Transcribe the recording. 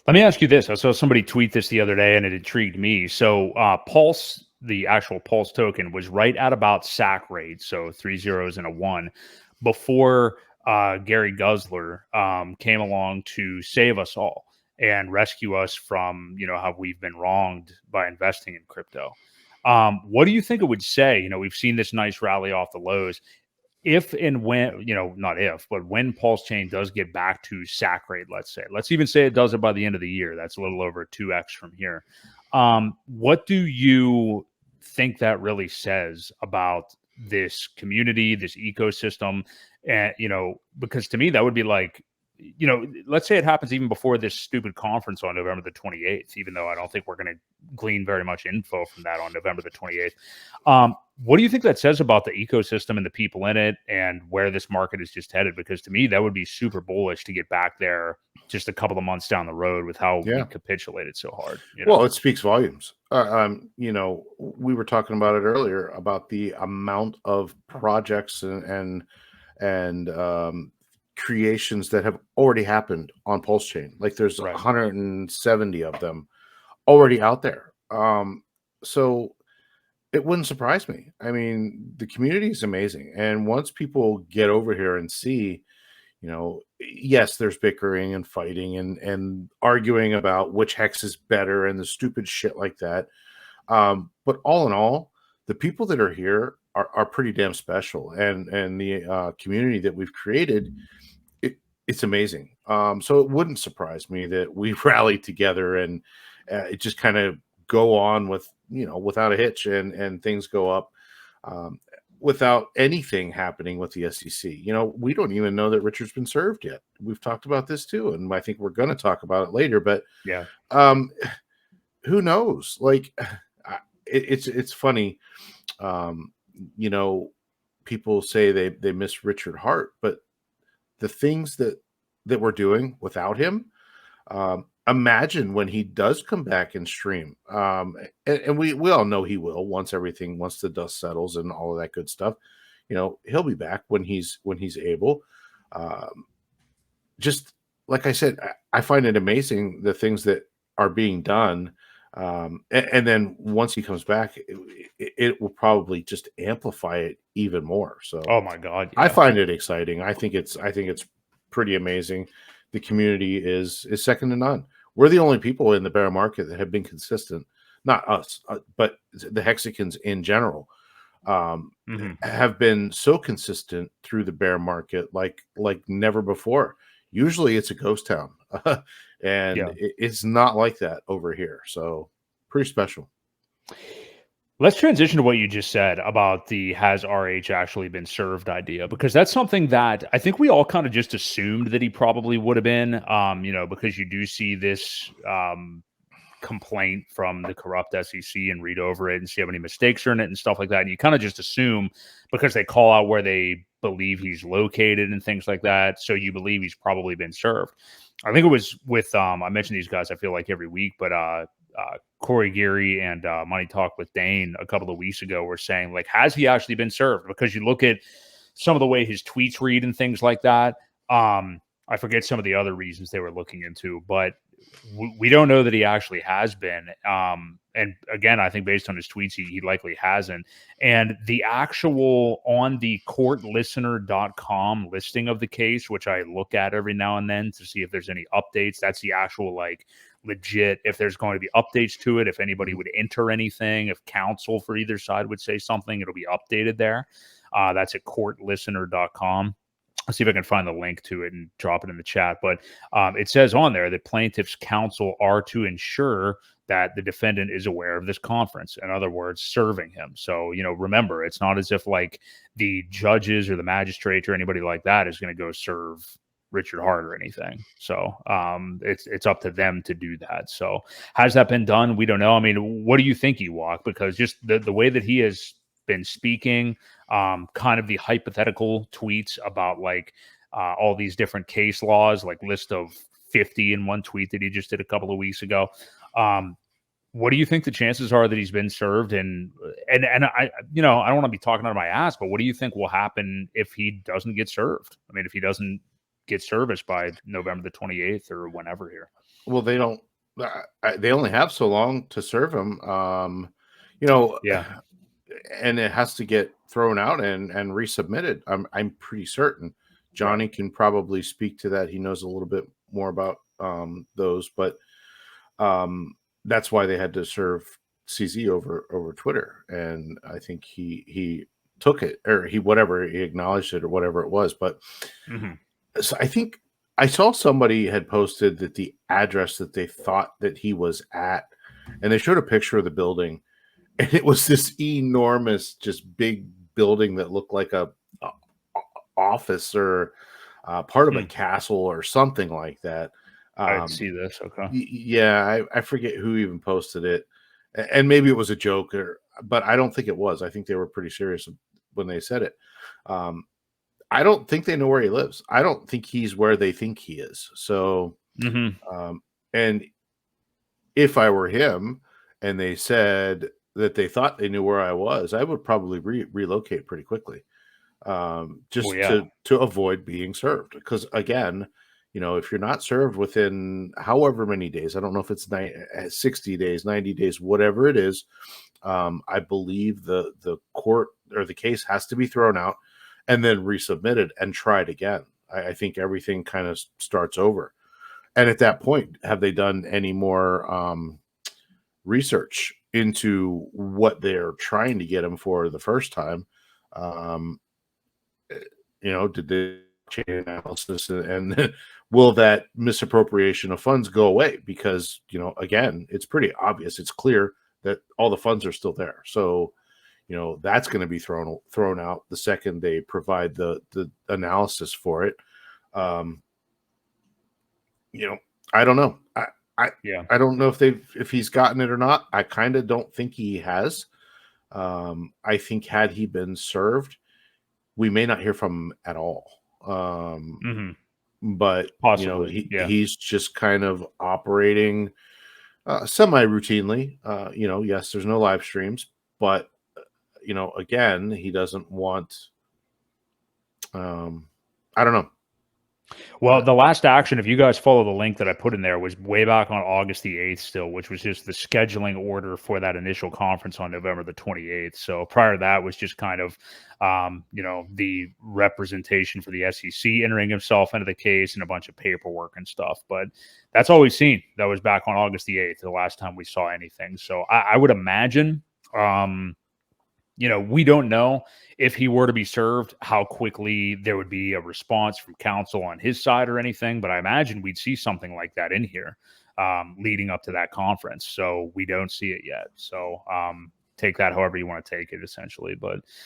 Let me ask you this. I saw somebody tweet this the other day and it intrigued me. So Pulse, the actual Pulse token, was right at about sack rate, so 3 zeros and a 1, before Gary Guzler came along to save us all and rescue us from, how we've been wronged by investing in crypto. What do you think it would say? We've seen this nice rally off the lows. If and when, not if, but when PulseChain does get back to sack rate, let's even say it does it by the end of the year, that's a little over 2x from here. What do you think that really says about this community, this ecosystem? And, because to me, that would be like, let's say it happens even before this stupid conference on November the 28th, even though I don't think we're going to glean very much info from that on November the 28th. What do you think that says about the ecosystem and the people in it and where this market is just headed? Because to me, that would be super bullish to get back there just a couple of months down the road with how we capitulated so hard. Well, it speaks volumes. We were talking about it earlier about the amount of projects and creations that have already happened on PulseChain. Like there's 170 of them already out there. So it wouldn't surprise me. I mean, the community is amazing. And once people get over here and see, yes, there's bickering and fighting and arguing about which hex is better and the stupid shit like that. But all in all, the people that are here are pretty damn special. And the community that we've created, it's amazing. So it wouldn't surprise me that we rally together and it just kind of go on with, without a hitch and things go up without anything happening with the SEC. We don't even know that Richard's been served yet. We've talked about this too. And I think we're going to talk about it later, but yeah, who knows? Like it's funny. People say they miss Richard Hart, but the things that we're doing without him, imagine when he does come back and stream. And we all know he will once the dust settles and all of that good stuff. He'll be back when he's able. Just like I said, I find it amazing the things that are being done. And then once he comes back, it will probably just amplify it even more. So, oh my God, I find it exciting. I think it's pretty amazing. The community is second to none. We're the only people in the bear market that have been consistent. Not us, but the Hexicans in general have been so consistent through the bear market, like never before. Usually, it's a ghost town. And it's not like that over here. So pretty special. Let's transition to what you just said about the has RH actually been served idea, because that's something that I think we all kind of just assumed that he probably would have been, because you do see this complaint from the corrupt SEC and read over it and see how many mistakes are in it and stuff like that. And you kind of just assume because they call out where they believe he's located and things like that. So you believe he's probably been served. I think it was with, I mention these guys, I feel like every week, but Corey Geary and Money Talk with Dane a couple of weeks ago were saying, like, has he actually been served? Because you look at some of the way his tweets read and things like that. I forget some of the other reasons they were looking into, but we don't know that he actually has been. And again, I think based on his tweets, he likely hasn't. And the actual on the courtlistener.com listing of the case, which I look at every now and then to see if there's any updates, that's the actual, like, legit, if there's going to be updates to it, if anybody would enter anything, if counsel for either side would say something, it'll be updated there. That's at courtlistener.com. I'll see if I can find the link to it and drop it in the chat. But it says on there that plaintiff's counsel are to ensure that the defendant is aware of this conference. In other words, serving him. So, remember, it's not as if like the judges or the magistrate or anybody like that is going to go serve Richard Hart or anything. So it's up to them to do that. So has that been done? We don't know. I mean, what do you think, Ewok? Because just the way that he has been speaking, kind of the hypothetical tweets about like all these different case laws, like list of 50 in one tweet that he just did a couple of weeks ago. What do you think the chances are that he's been served? And I, I don't want to be talking out of my ass, but what do you think will happen if he doesn't get served? I mean, if he doesn't get service by November the 28th or whenever here. Well, they don't. They only have so long to serve him. You know, Yeah. and it has to get thrown out and resubmitted. I'm pretty certain. Right. Johnny can probably speak to that. He knows a little bit more about those, but that's why they had to serve CZ over Twitter, and I think he took it, or he acknowledged it or whatever it was. But Mhm. so I think I saw somebody had posted that the address that they thought that he was at, and they showed a picture of the building, and it was this enormous, just big building that looked like a office or part of a Hmm. castle or something like that. I didn't Um, see this. Okay. yeah, I forget who even posted it, and maybe it was a joke, but I don't think it was. I think they were pretty serious when they said it. Um, I don't think they know where he lives. I don't think he's where they think he is. So, Mhm. and if I were him and they said that they thought they knew where I was, I would probably relocate pretty quickly, Well, just yeah. to avoid being served. Because again, you know, if you're not served within however many days, I don't know if it's 60 days, 90 days, whatever it is, I believe the court or the case has to be thrown out and then resubmitted and tried again. I think everything kind of starts over. And at that point, have they done any more research into what they're trying to get him for the first time? Um, you know, did they chain analysis and will that misappropriation of funds go away? Because, you know, again, it's pretty obvious, it's clear that all the funds are still there. So, you know, that's going to be thrown out the second they provide the analysis for it. Um, you know, I don't know. I Yeah. I don't know if he's gotten it or not. I kind of don't think he has. I think had he been served, we may not hear from him at all. Um, Mhm. but you know, Possibly. Yeah. he's just kind of operating semi routinely. You know, yes, there's no live streams, but you know, again, he doesn't want. Um, I don't know. Well, Uh, the last action, if you guys follow the link that I put in there, was way back on August the 8th still, which was just the scheduling order for that initial conference on November the 28th. So prior to that was just kind of, the representation for the SEC entering himself into the case and a bunch of paperwork and stuff. But that's all we've seen. That was back on August the 8th, the last time we saw anything. So I would imagine, we don't know if he were to be served, how quickly there would be a response from counsel on his side or anything. But I imagine we'd see something like that in here leading up to that conference. So we don't see it yet. So take that however you want to take it, essentially. But